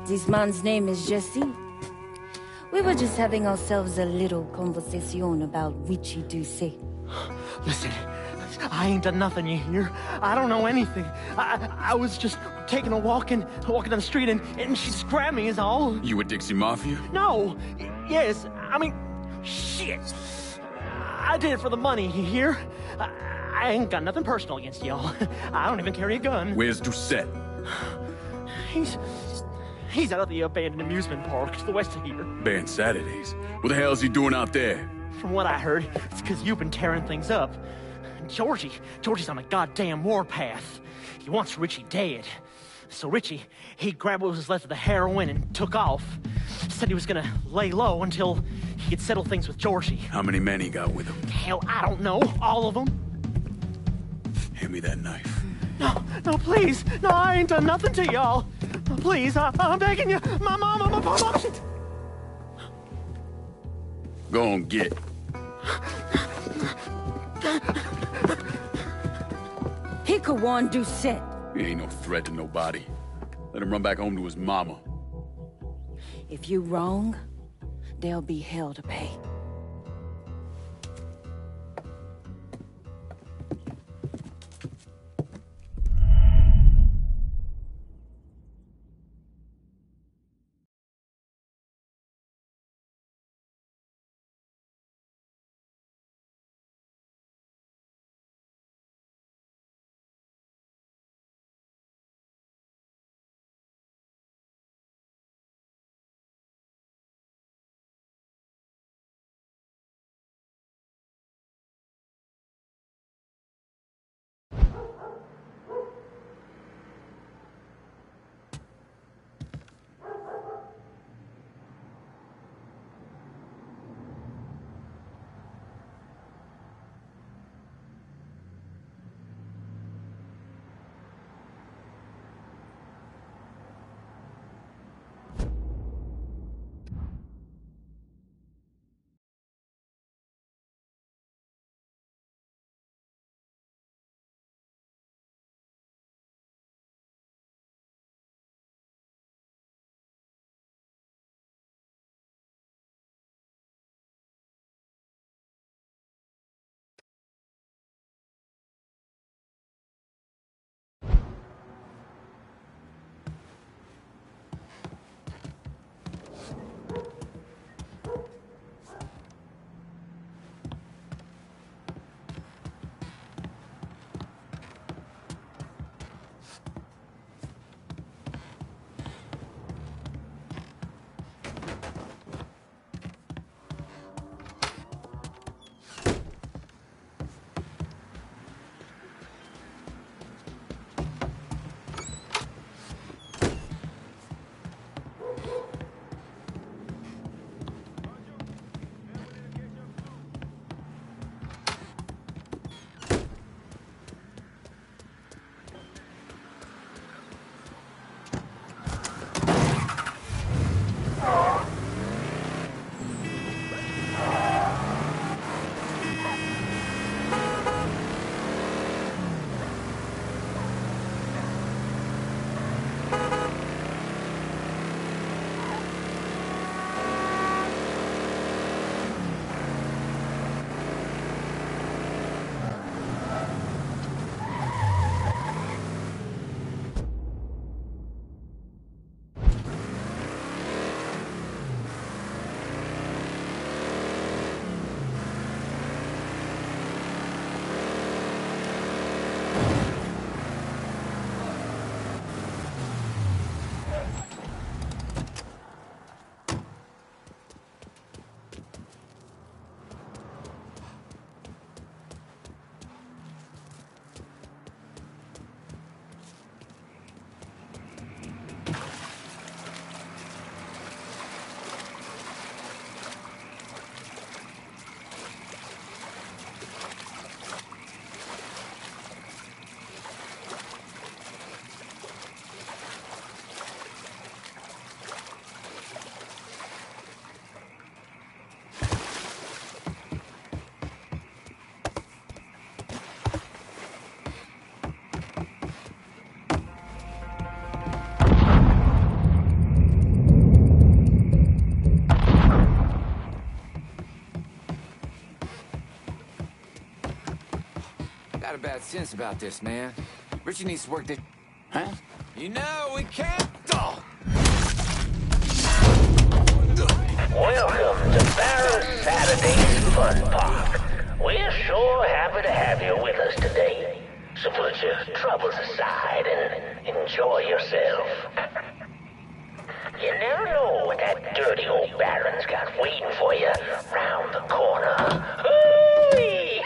This man's name is Jesse. We were just having ourselves a little conversation about Witchy Douce. Listen, I ain't done nothing, you hear? I don't know anything. I was just taking a walking down the street, and she just grabbed me is all. You with Dixie Mafia? No. Yes. I mean, shit. I did it for the money, you hear? I ain't got nothing personal against y'all. I don't even carry a gun. Where's Doucette? He's out at the abandoned amusement park to the west of here. Banned Saturdays. What the hell is he doing out there? From what I heard, it's because you've been tearing things up. Georgie's on a goddamn warpath. He wants Richie dead. So Richie, he grabbed what was left of the heroin and took off. Said he was gonna lay low until he could settle things with Georgie. How many men he got with him? Hell, I don't know. All of them. Hand me that knife. No, please. No, I ain't done nothing to y'all. No, please, I'm begging you. My mama. Go on, get. He could warn Doucette. He ain't no threat to nobody. Let him run back home to his mama. If you wrong, there'll be hell to pay. Got a bad sense about this, man. Richie needs to work this. Huh? You know, we can't. Oh. Welcome to Barrel Saturday's Fun Park. We're sure happy to have you with us today. So put your troubles aside and enjoy yourself. You never know what that dirty old Baron's got waiting for you round the corner. Hooey!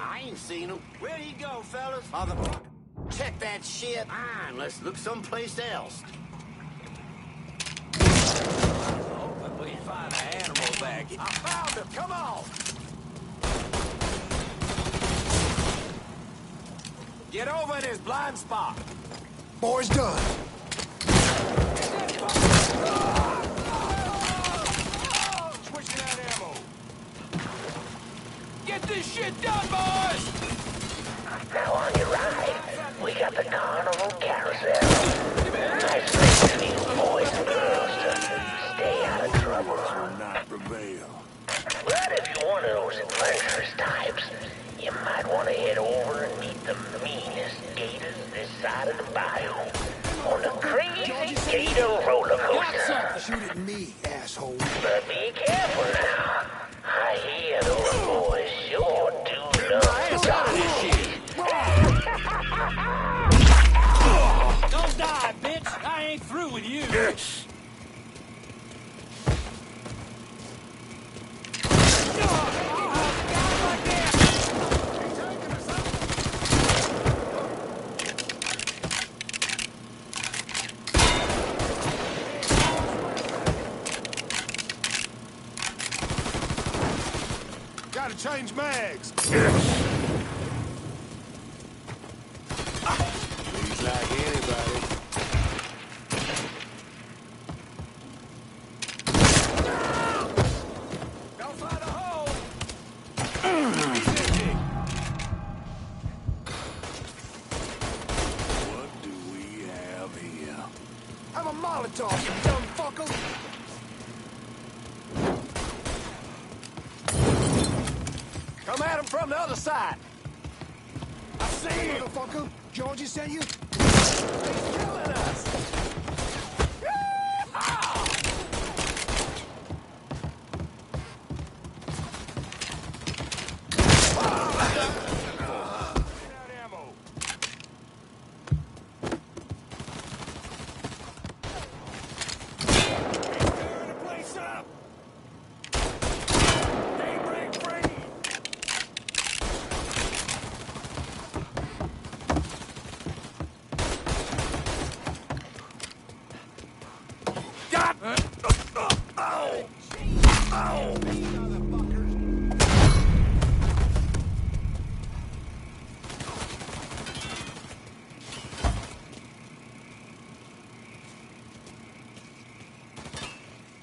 I ain't seen him. Where'd he go, fellas? Motherfucker. Check that shit. Fine, let's look someplace else. But we find an animal back. I found him. Come on. Get over in his blind spot. Boy's done. Switching out ammo. Get this shit done, boys! Now on your ride, we got the carnival carousel. Nice place for you boys and girls to stay out of trouble. Will not prevail. But if you're one of those adventurous types, you might want to head over and meet the meanest gators this side of the bayou on the Crazy Gator roller coaster. Shoot at me, asshole. But be careful now. I hear those boys sure do love shit. Don't die, bitch! I ain't through with you. Yes. Gotta change mags. He's like anybody. Don't find a hole. What do we have here? I'm a Molotov, you dumb fucker. Come at him from the other side. I see you, motherfucker. Georgie sent you? He's killing us.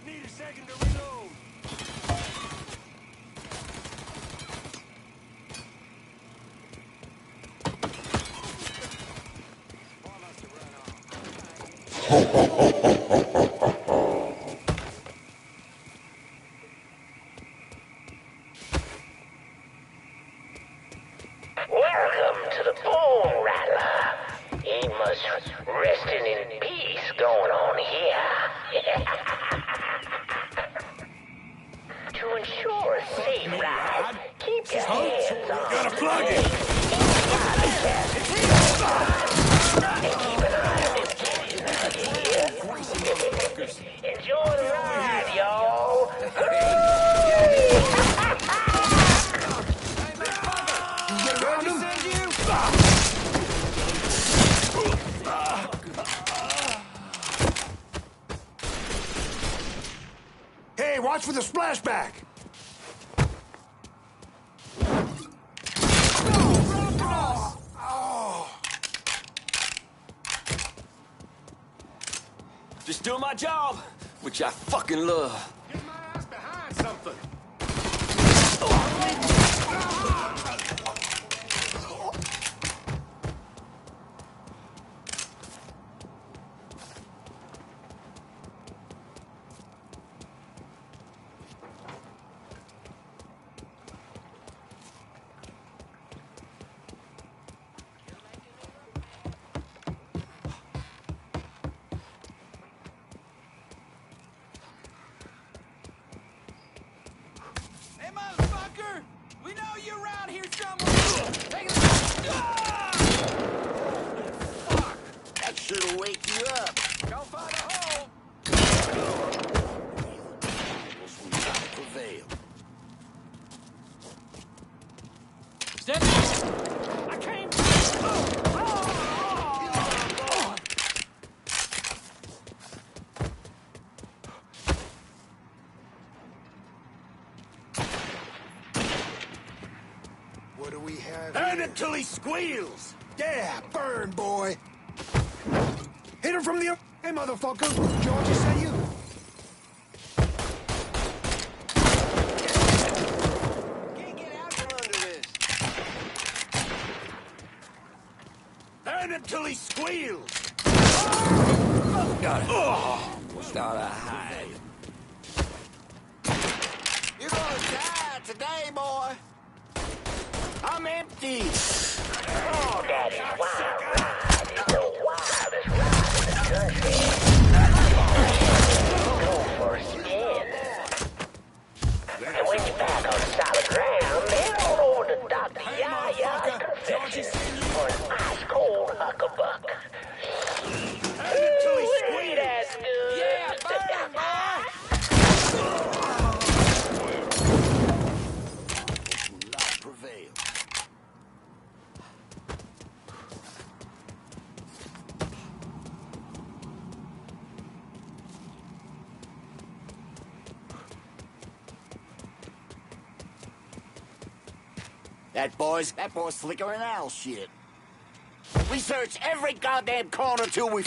Need a second to reload. Welcome to the Bone Rattler. Ain't much resting in peace going on here. To ensure a safe ride, keep your hands on Gotta plug it. and keep an eye on them kitties. Enjoy the ride, y'all. Get around him? Hey, watch for the splashback. Just doing my job, which I fucking love. Get my ass behind something. motherfucker! We know you're around here somewhere! Take it! Ah! Fuck! That shit'll wake you up. Go find a hole! Will not prevail. Step back! I came! What do we have Burn here? it till he squeals! Yeah, burn, boy. Hit him from the... Hey, motherfucker. George, is that you? Can't get out from under this. Burn it till he squeals! Got it. Start a hide. You're gonna die today, boy. I'm empty. Oh, Daddy's wild ride is the wildest ride in the country. Go for a spin. And when you're back on solid ground, head on over to Dr. Yaya's confection for an ice-cold huckabuck. Until he Ooh, squeals. that's good. Yeah, burn, boy! Will not prevail. That boy's slicker than owl shit. We search every goddamn corner till we...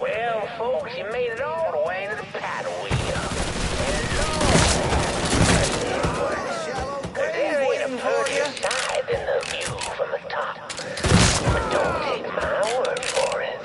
Well, folks, you made it all the way to the paddle wheel. Cause there ain't a prettier sight than the view from the top. But don't take my word for it.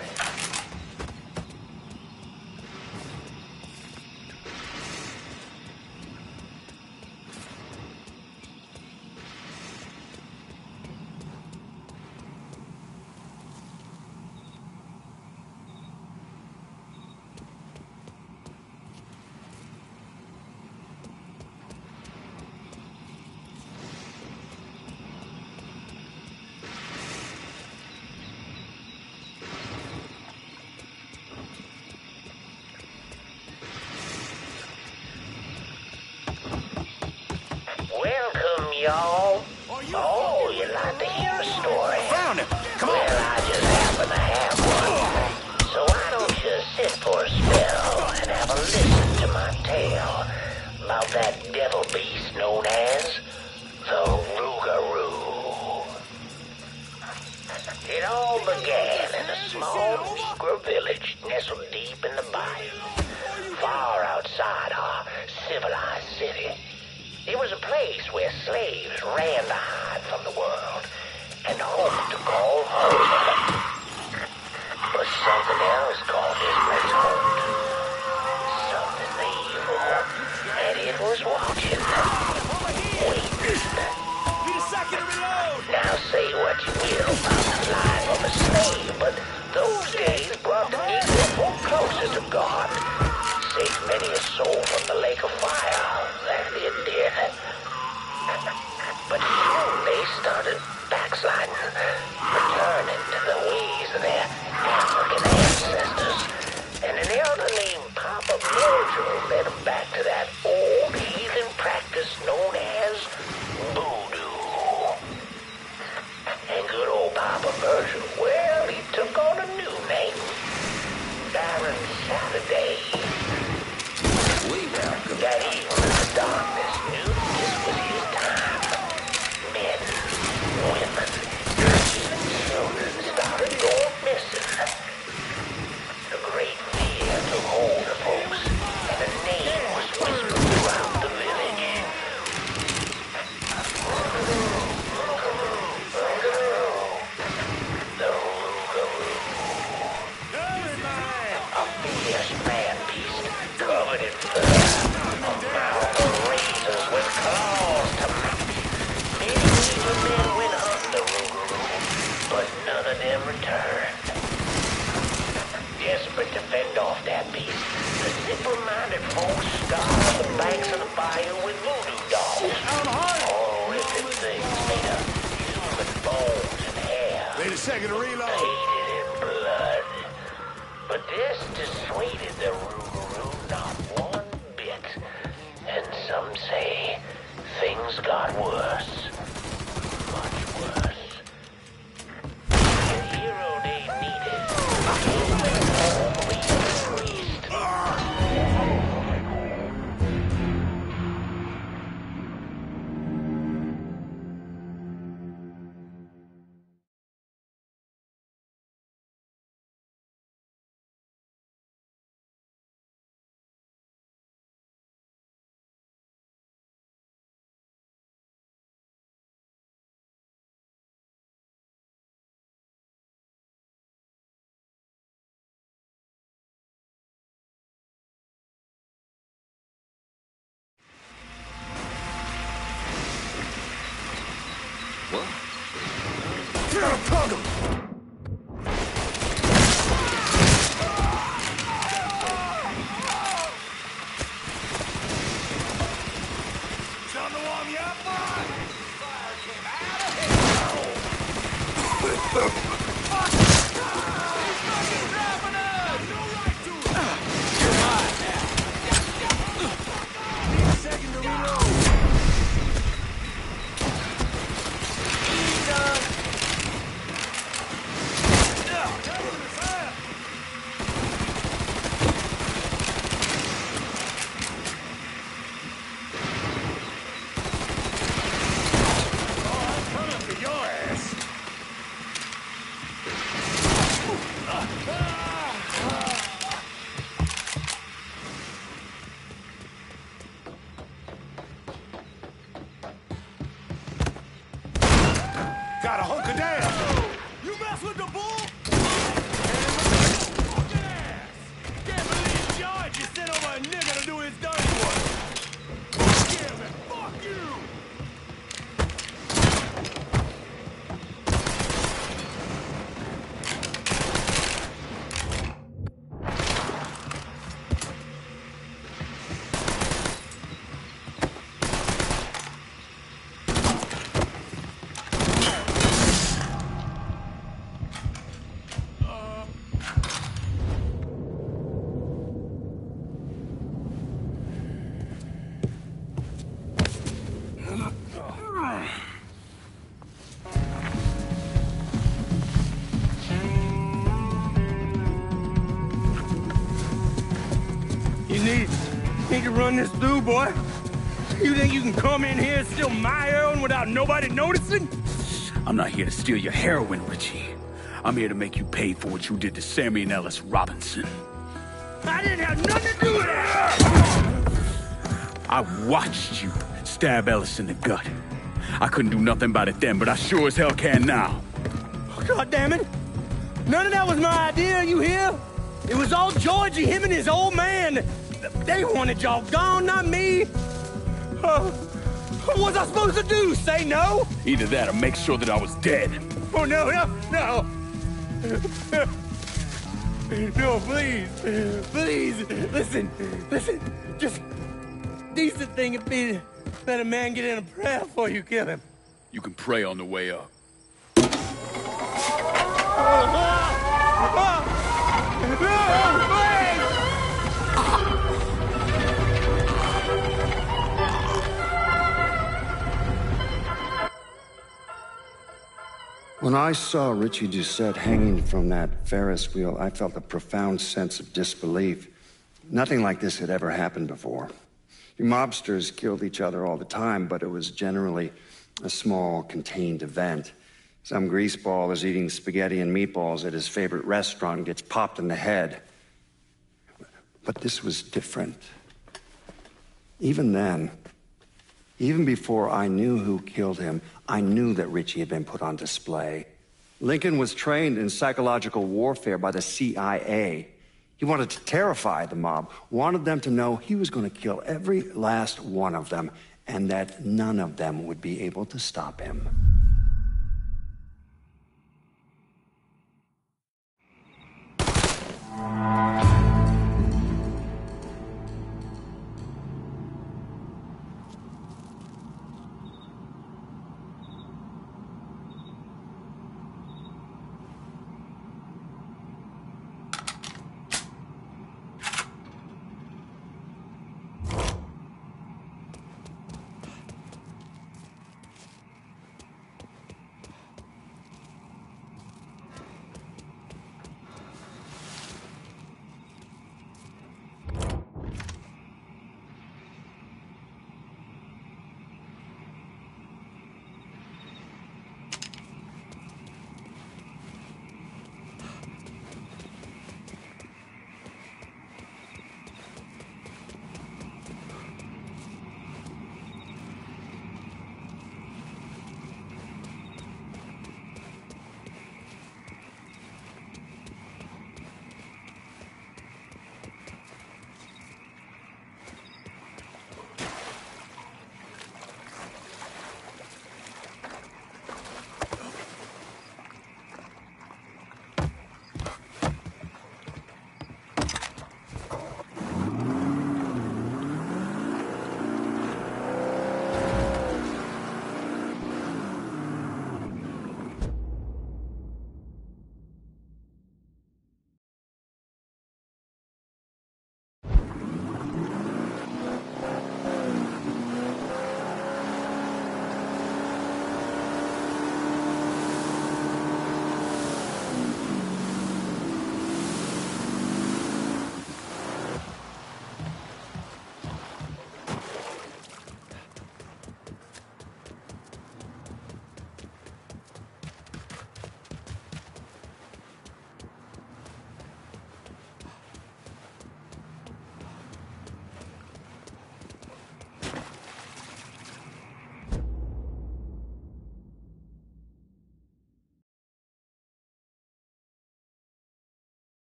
Welcome, y'all. Oh, you'd like to hear a story? Found him! Come on! Well, I just happen to have one. So why don't you sit for a spell and have a listen to my tale about that devil beast known as the Rougarou. It all began in a small Negro village nestled deep in the bayou, far outside our civilized city. It was a place where slaves ran to hide from the world and hoped to call home. But something else called this place home. Something evil. And it was watching. Waiting. Now say what you will about the life of a slave, but those days brought the Negro closer to God. Saved many a soul from the lake of fire. That it did. But soon they started backsliding, returning to the ways of their African ancestors. And an elder named Papa Virgil led them back to that old heathen practice known as voodoo. And good old Papa Virgil, well, he took on a new name. Baron Saturday. That evil in the darkness knew this was his time. Men, women, even children started going missing. A great fear took hold of folks, and a name was whispered throughout the village. The Rougarou. A fierce man-beast covered in fur. Razors with claws to match. Many evil men went hunting the Rougarou, but none of them returned. Desperate to fend off that beast, the simple-minded folks scoured the banks of the bayou with voodoo dolls. Horrific things made of human bones and hair. Wait a second to reload. Painted in blood. But this dissuaded the Rougarou not one bit. And some say things got worse. Much worse. The hero they needed came in the form of a priest. Tug him! Time to warm you up, boy! Fire came out of hell! Fucking dropping us! No right to it! You're mine now! Need a second to reload! need to run this through, boy. You think you can come in here and steal my heroin without nobody noticing? I'm not here to steal your heroin, Richie. I'm here to make you pay for what you did to Sammy and Ellis Robinson. I didn't have nothing to do with it! I watched you stab Ellis in the gut. I couldn't do nothing about it then, but I sure as hell can now. Oh, God damn it! None of that was my idea, you hear? It was all Georgie, him and his old man. They wanted y'all gone, not me. What was I supposed to do? Say no? Either that or make sure that I was dead. Oh, no. No, please. Listen. Just decent thing would be to let a man get in a prayer before you kill him. You can pray on the way up. When I saw Richie Doucette hanging from that Ferris wheel, I felt a profound sense of disbelief. Nothing like this had ever happened before. Mobsters killed each other all the time, but it was generally a small, contained event. Some greaseball is eating spaghetti and meatballs at his favorite restaurant and gets popped in the head. But this was different. Even then, even before I knew who killed him, I knew that Richie had been put on display. Lincoln was trained in psychological warfare by the CIA. He wanted to terrify the mob, wanted them to know he was going to kill every last one of them, and that none of them would be able to stop him.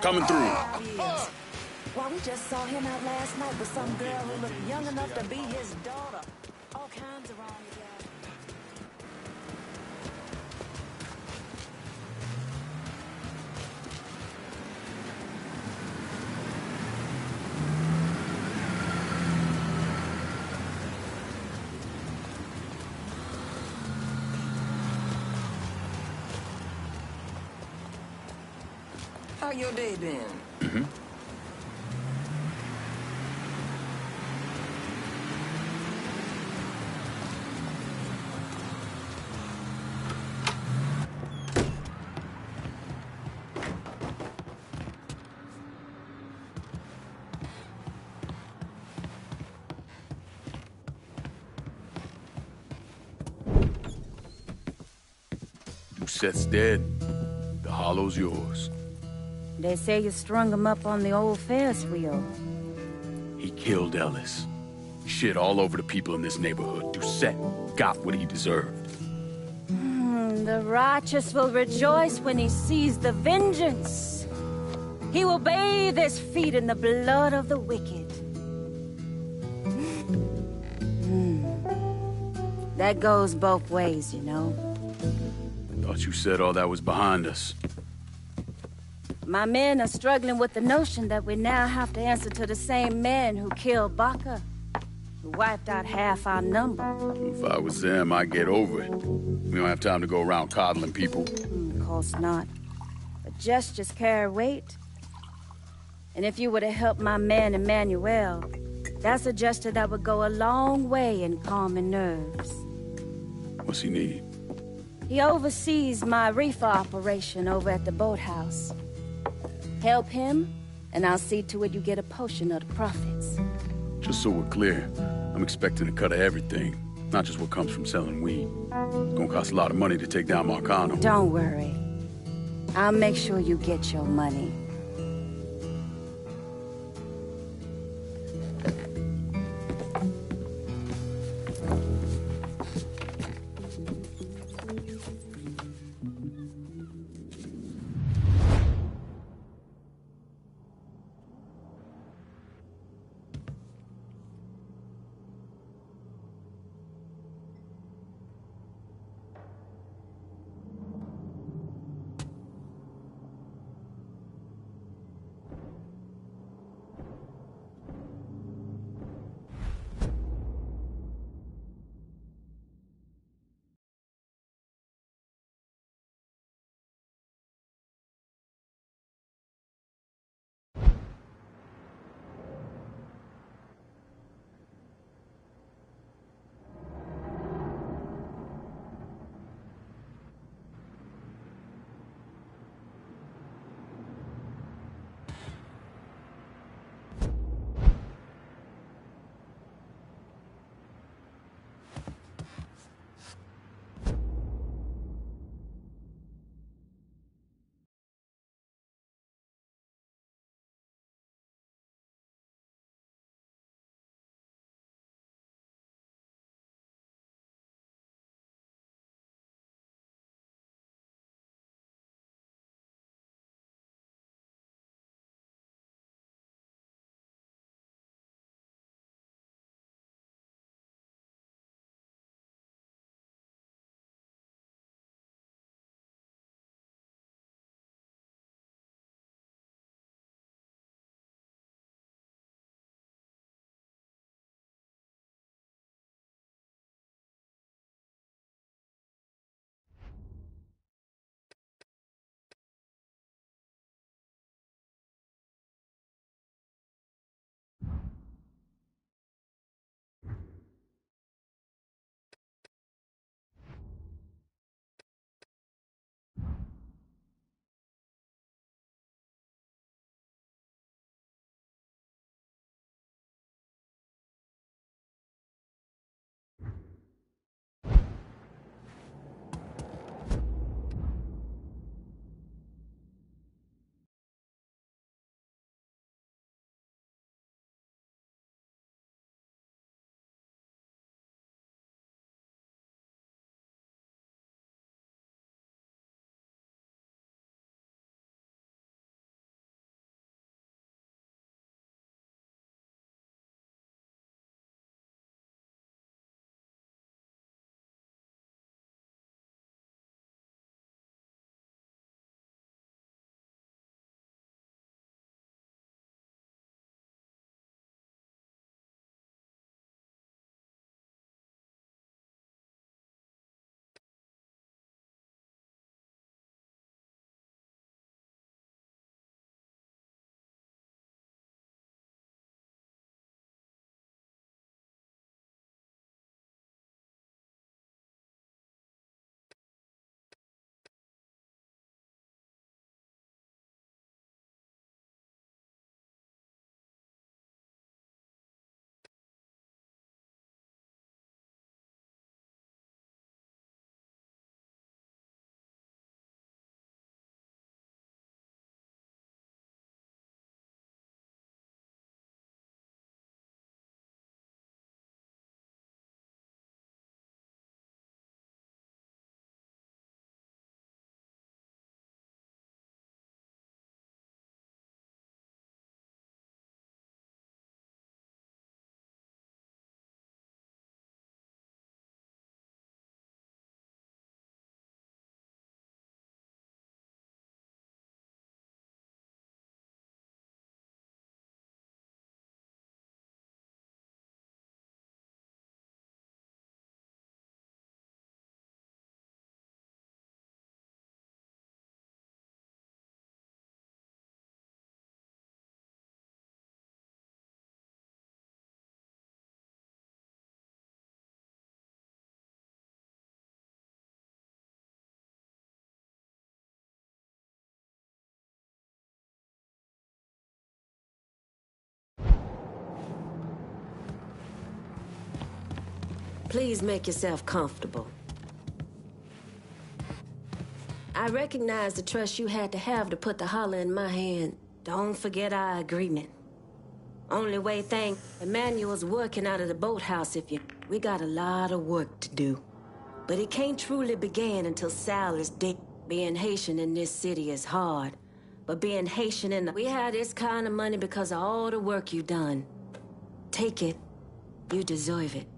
Coming through. Well, we just saw him out last night with some girl who looked young enough to be his daughter. All kinds of wrong with that. How your day been? Doucette's dead. The hollow's yours. They say you strung him up on the old Ferris wheel. He killed Ellis. Shit all over the people in this neighborhood. Doucette got what he deserved. The righteous will rejoice when he sees the vengeance. He will bathe his feet in the blood of the wicked. That goes both ways, you know. Thought you said all that was behind us. My men are struggling with the notion that we now have to answer to the same men who killed Baca, who wiped out half our number. If I was them, I'd get over it. We don't have time to go around coddling people. Of course not. But gestures carry weight. And if you were to help my man Emmanuel, that's a gesture that would go a long way in calming nerves. What's he need? He oversees my reefer operation over at the boathouse. Help him, and I'll see to it you get a portion of the profits. Just so we're clear, I'm expecting a cut of everything, not just what comes from selling weed. It's gonna cost a lot of money to take down Marcano. Don't worry. I'll make sure you get your money. Please make yourself comfortable. I recognize the trust you had to have to put the holler in my hand. Don't forget our agreement. Only way thing, Emmanuel's working out of the boathouse if you... We got a lot of work to do. But it can't truly begin until Sal is dead. Being Haitian in this city is hard. But being Haitian in the... We have this kind of money because of all the work you done. Take it. You deserve it.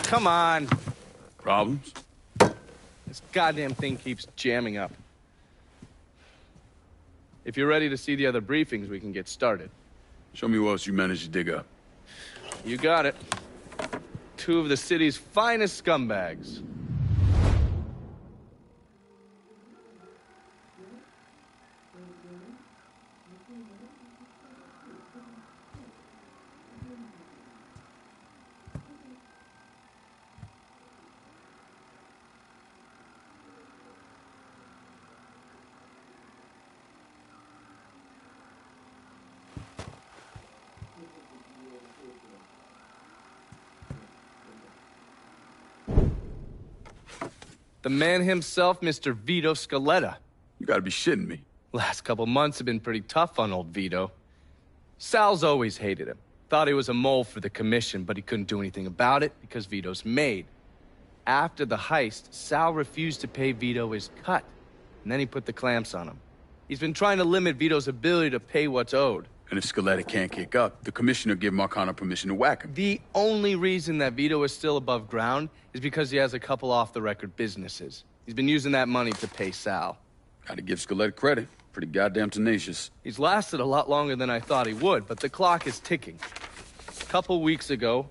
Come on. Problems? This goddamn thing keeps jamming up. If you're ready to see the other briefings, we can get started. Show me what else you managed to dig up. You got it. 2 of the city's finest scumbags. The man himself, Mr. Vito Scaletta. You gotta be shitting me. Last couple months have been pretty tough on old Vito. Sal's always hated him. Thought he was a mole for the commission, but he couldn't do anything about it because Vito's made. After the heist, Sal refused to pay Vito his cut, and then he put the clamps on him. He's been trying to limit Vito's ability to pay what's owed. And if Scaletta can't kick up, the commissioner give Marcano permission to whack him. The only reason that Vito is still above ground is because he has a couple off-the-record businesses. He's been using that money to pay Sal. Gotta give Scaletta credit. Pretty goddamn tenacious. He's lasted a lot longer than I thought he would, but the clock is ticking. A couple weeks ago,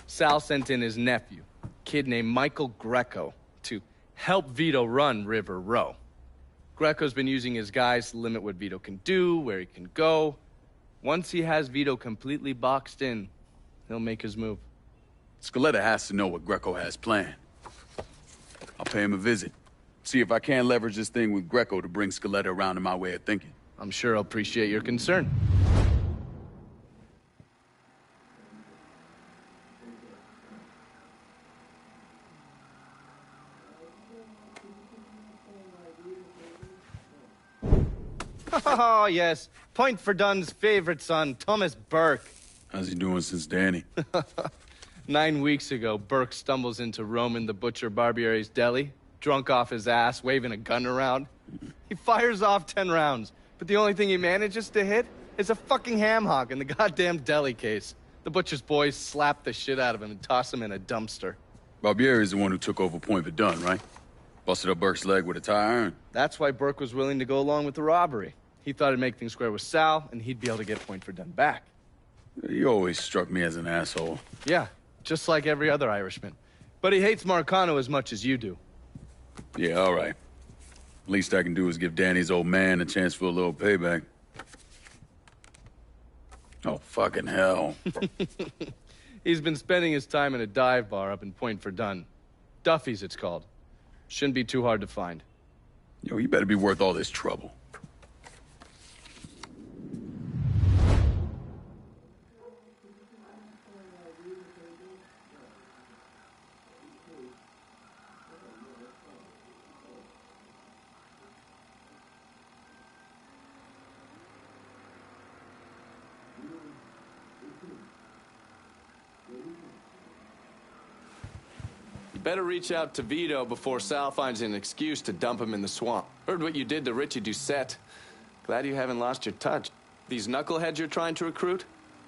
Sal sent in his nephew, a kid named Michael Greco, to help Vito run River Row. Greco's been using his guys to limit what Vito can do, where he can go. Once he has Vito completely boxed in, he'll make his move. Scaletta has to know what Greco has planned. I'll pay him a visit. See if I can leverage this thing with Greco to bring Scaletta around to my way of thinking. I'm sure he'll appreciate your concern. Oh, yes. Point for Dunn's favorite son, Thomas Burke. How's he doing since Danny? 9 weeks ago, Burke stumbles into Roman the Butcher Barbiere's deli, drunk off his ass, waving a gun around. He fires off 10 rounds, but the only thing he manages to hit is a fucking ham hock in the goddamn deli case. The Butcher's boys slap the shit out of him and toss him in a dumpster. Barbieri is the one who took over Point Verdun, right? Busted up Burke's leg with a tire iron. That's why Burke was willing to go along with the robbery. He thought it'd make things square with Sal, and he'd be able to get Point Verdun back. He always struck me as an asshole. Yeah, just like every other Irishman. But he hates Marcano as much as you do. Yeah, all right. Least I can do is give Danny's old man a chance for a little payback. Oh, fucking hell. He's been spending his time in a dive bar up in Point Verdun. Duffy's, it's called. Shouldn't be too hard to find. Yo, you better be worth all this trouble. Better reach out to Vito before Sal finds an excuse to dump him in the swamp. Heard what you did to Richie Doucette. Glad you haven't lost your touch. These knuckleheads you're trying to recruit?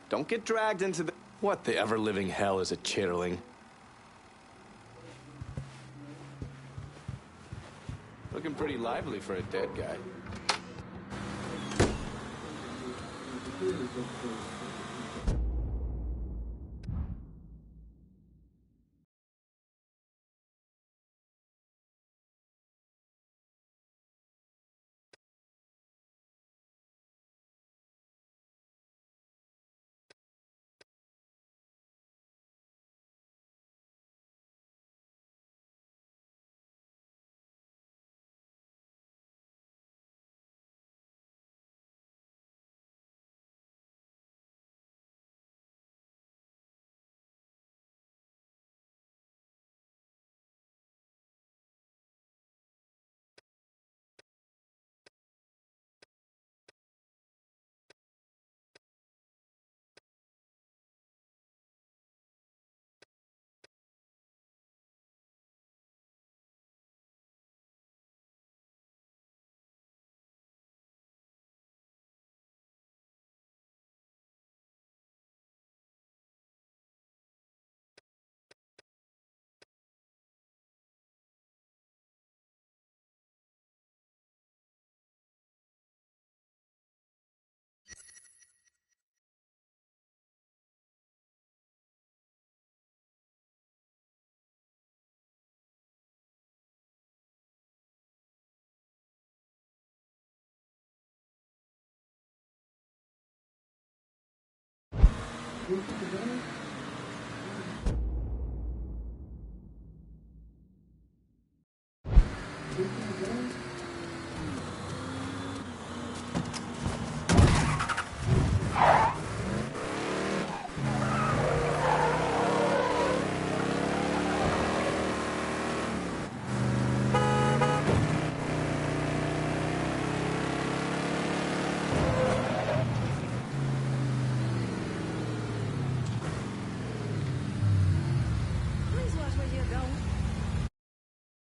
Don't get dragged into the... What the ever-living hell is a chitterling? Looking pretty lively for a dead guy. Who's the